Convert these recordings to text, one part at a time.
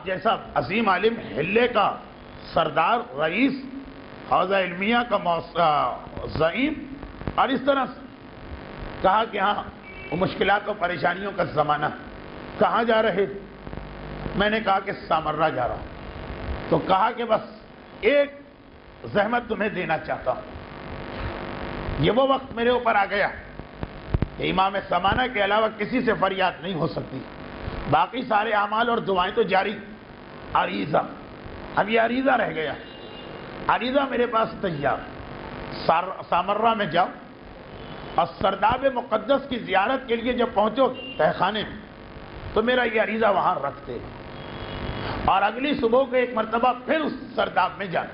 جیسا عظیم عالم ہلے کا سردار رئیس حوزہ علمیہ کا زعیم، اور اس طرح سے کہا کہ ہاں وہ مشکلات و پریشانیوں کا زمانہ، کہاں جا رہے؟ میں نے کہا کہ سامرہ جا رہا ہوں، تو کہا کہ بس ایک زحمت تمہیں دینا چاہتا ہوں۔ یہ وہ وقت میرے اوپر آ گیا کہ امام زمانہ کے علاوہ کسی سے فریاد نہیں ہو سکتی، باقی سارے اعمال اور دعائیں تو جاری، عریضہ، اب یہ عریضہ رہ گیا، عریضہ میرے پاس تیار، سامرہ میں جاؤ اور سرداب مقدس کی زیارت کے لیے جب پہنچو تہہ خانے میں تو میرا یہ عریضہ وہاں رکھتے اور اگلی صبح کو ایک مرتبہ پھر اس سرداب میں جانا،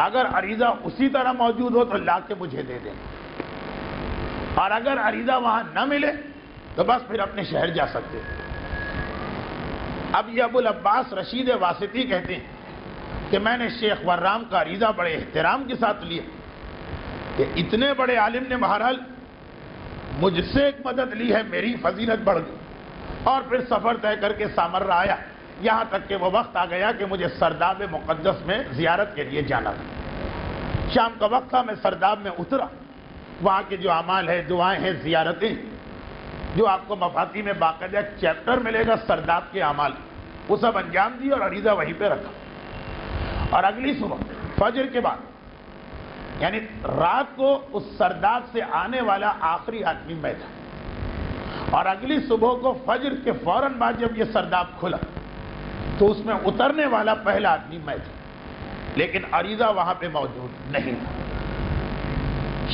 اگر عریضہ اسی طرح موجود ہو تو لا کے مجھے دے دیں، اور اگر عریضہ وہاں نہ ملے تو بس پھر اپنے شہر جا سکتے۔ اب یہ ابو العباس رشید واسطی کہتے ہیں کہ میں نے شیخ ورام کا عریضہ بڑے احترام کے ساتھ لیا کہ اتنے بڑے عالم نے بہرحال مجھ سے ایک مدد لی ہے، میری فضیلت بڑھ گئی، اور پھر سفر طے کر کے سامرہ آیا، یہاں تک کہ وہ وقت آ گیا کہ مجھے سرداب مقدس میں زیارت کے لیے جانا تھا۔ شام کا وقت تھا، میں سرداب میں اترا، وہاں کے جو اعمال ہیں، دعائیں ہیں، زیارتیں، جو آپ کو مفاتی میں باقاعدہ چیپٹر ملے گا سرداب کے اعمال، وہ سب انجام دی اور عریضہ وہیں پہ رکھا، اور اگلی صبح فجر کے بعد یعنی رات کو اس سرداب سے آنے والا آخری آدمی میں تھا، اور اگلی صبح کو فجر کے فوراً بعد جب یہ سرداب کھلا تو اس میں اترنے والا پہلا آدمی میں تھا، لیکن عریضہ وہاں پہ موجود نہیں تھا۔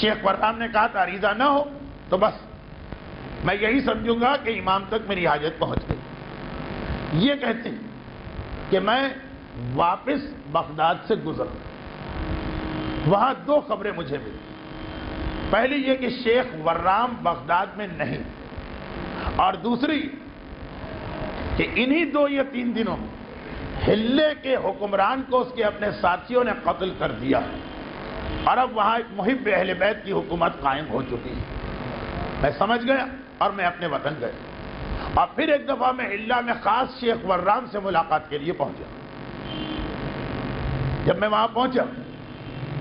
شیخ ورام نے کہا تھا عریضہ نہ ہو تو بس میں یہی سمجھوں گا کہ امام تک میری حاجت پہنچ گئی۔ یہ کہتے ہیں کہ میں واپس بغداد سے گزرا، وہاں دو خبریں مجھے ملی، پہلی یہ کہ شیخ ورام بغداد میں نہیں، اور دوسری کہ انہی دو یا تین دنوں میں ہلے کے حکمران کو اس کے اپنے ساتھیوں نے قتل کر دیا، اور اب وہاں ایک محب اہل بیت کی حکومت قائم ہو چکی ہے۔ میں سمجھ گیا اور میں اپنے وطن گیا، اور پھر ایک دفعہ میں ہلہ میں خاص شیخ ورام سے ملاقات کے لیے پہنچا۔ جب میں وہاں پہنچا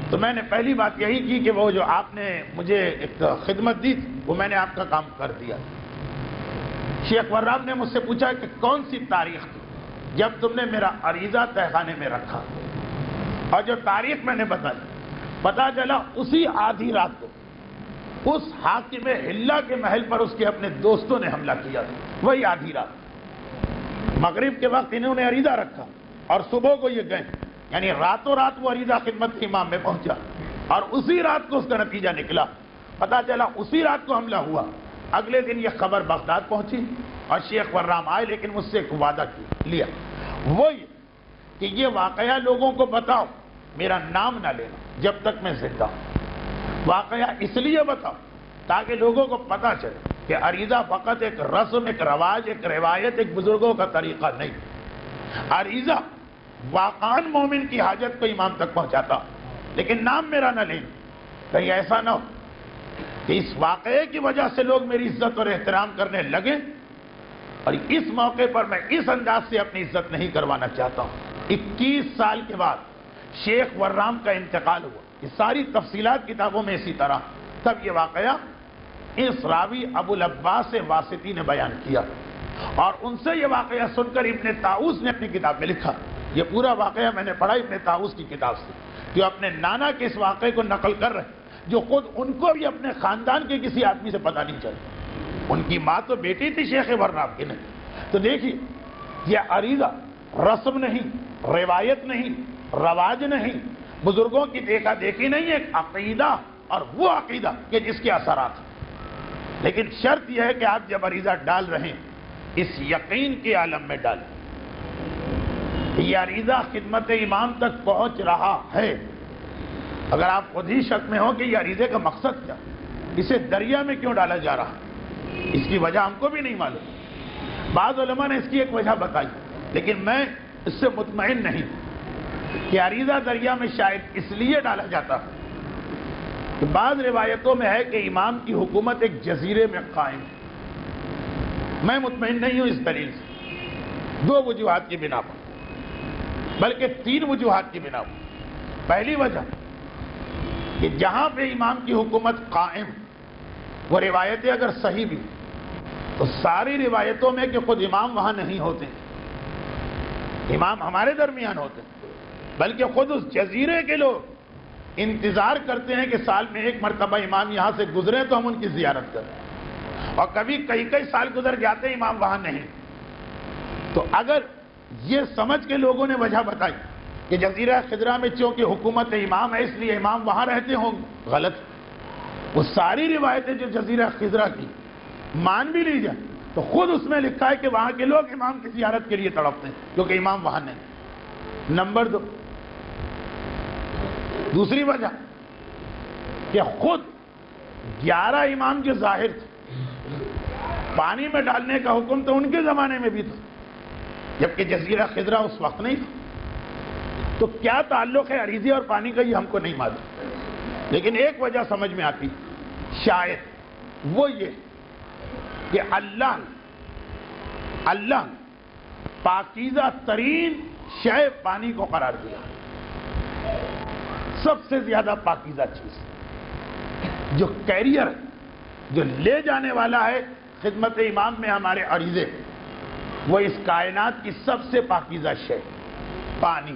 تو میں نے پہلی بات یہی کی کہ وہ جو آپ نے مجھے ایک خدمت دی تھی وہ میں نے آپ کا کام کر دیا۔ شیخ ورام نے مجھ سے پوچھا کہ کون سی تاریخ تھی جب تم نے میرا عریضہ تہہ خانے میں رکھا، اور جو تاریخ میں نے بتائی، پتا چلا اسی آدھی رات کو اس حاکم ہلہ کے محل پر اس کے اپنے دوستوں نے حملہ کیا تھا، وہی آدھی رات، مغرب کے وقت انہوں نے عریضہ رکھا اور صبح کو یہ گئے، یعنی راتوں رات وہ عریضہ خدمت کے امام میں پہنچا، اور اسی رات کو اس کا نتیجہ نکلا، پتا چلا اسی رات کو حملہ ہوا۔ اگلے دن یہ خبر بغداد پہنچی اور شیخ ورام آئے، لیکن مجھ سے ایک وعدہ لیا، وہ یہ کہ یہ واقعہ لوگوں کو بتاؤ، میرا نام نہ لینا جب تک میں زندہ ہوں، واقعہ اس لیے بتاؤ تاکہ لوگوں کو پتا چلے کہ عریضہ فقط ایک رسم، ایک رواج، ایک روایت، ایک بزرگوں کا طریقہ نہیں، عریضہ واقعاً مومن کی حاجت کو امام تک پہنچاتا، لیکن نام میرا نہ لینا، کہیں ایسا نہ ہو کہ اس واقعے کی وجہ سے لوگ میری عزت اور احترام کرنے لگیں، اور اس موقع پر میں اس انداز سے اپنی عزت نہیں کروانا چاہتا ہوں۔ 21 سال کے بعد شیخ ورام کا انتقال ہوا، یہ ساری تفصیلات کتابوں میں اسی طرح، تب یہ واقعہ اس راوی ابو العباس واسطی نے بیان کیا، اور ان سے یہ واقعہ سن کر ابن طاؤس نے اپنی کتاب میں لکھا۔ یہ پورا واقعہ میں نے پڑھا ابن طاؤس کی کتاب سے، جو اپنے نانا کے اس واقعے کو نقل کر رہے، جو خود ان کو بھی اپنے خاندان کے کسی آدمی سے پتہ نہیں چلا، ان کی ماں تو بیٹی تھی شیخ ورام کی نہیں۔ تو دیکھیے یہ عریضہ رسم نہیں، روایت نہیں، رواج نہیں، بزرگوں کی دیکھا دیکھی نہیں، ایک عقیدہ، اور وہ عقیدہ کہ جس کے اثرات ہیں، لیکن شرط یہ ہے کہ آپ جب عریضہ ڈال رہے ہیں اس یقین کے عالم میں ڈالیں کہ یہ عریضہ خدمت امام تک پہنچ رہا ہے۔ اگر آپ خود ہی شک میں ہو کہ یہ عریضے کا مقصد کیا، اسے دریا میں کیوں ڈالا جا رہا ہے، اس کی وجہ ہم کو بھی نہیں معلوم، بعض علماء نے اس کی ایک وجہ بتائی، لیکن میں اس سے مطمئن نہیں کہ عریضہ دریا میں شاید اس لیے ڈالا جاتا ہے کہ بعض روایتوں میں ہے کہ امام کی حکومت ایک جزیرے میں قائم ہے، میں مطمئن نہیں ہوں اس دلیل سے، دو وجوہات کی بنا پر، بلکہ تین وجوہات کی بنا پر۔ پہلی وجہ کہ جہاں پہ امام کی حکومت قائم، وہ روایتیں اگر صحیح بھی تو ساری روایتوں میں کہ خود امام وہاں نہیں ہوتے، امام ہمارے درمیان ہوتے، بلکہ خود اس جزیرے کے لوگ انتظار کرتے ہیں کہ سال میں ایک مرتبہ امام یہاں سے گزرے تو ہم ان کی زیارت کریں، اور کبھی کئی سال گزر جاتے ہیں امام وہاں نہیں۔ تو اگر یہ سمجھ کے لوگوں نے وجہ بتائی کہ جزیرہ خضرہ میں چونکہ حکومت امام ہے اس لیے امام وہاں رہتے ہوں گے، غلط۔ وہ ساری روایتیں جو جزیرہ خضرہ کی مان بھی لی جائے تو خود اس میں لکھا ہے کہ وہاں کے لوگ امام کی زیارت کے لیے تڑپتے ہیں کیونکہ امام وہاں نہیں۔ نمبر دو، دوسری وجہ کہ خود 11 امام جو ظاہر تھے، پانی میں ڈالنے کا حکم تو ان کے زمانے میں بھی تھا جبکہ جزیرہ خضرہ اس وقت نہیں تھا۔ تو کیا تعلق ہے عریضے اور پانی کا یہ ہم کو نہیں معلوم، لیکن ایک وجہ سمجھ میں آتی شاید وہ یہ کہ اللہ پاکیزہ ترین شے پانی کو قرار دیا، سب سے زیادہ پاکیزہ چیز، جو کیریئر جو لے جانے والا ہے خدمت امام میں ہمارے عریضے، وہ اس کائنات کی سب سے پاکیزہ شے پانی۔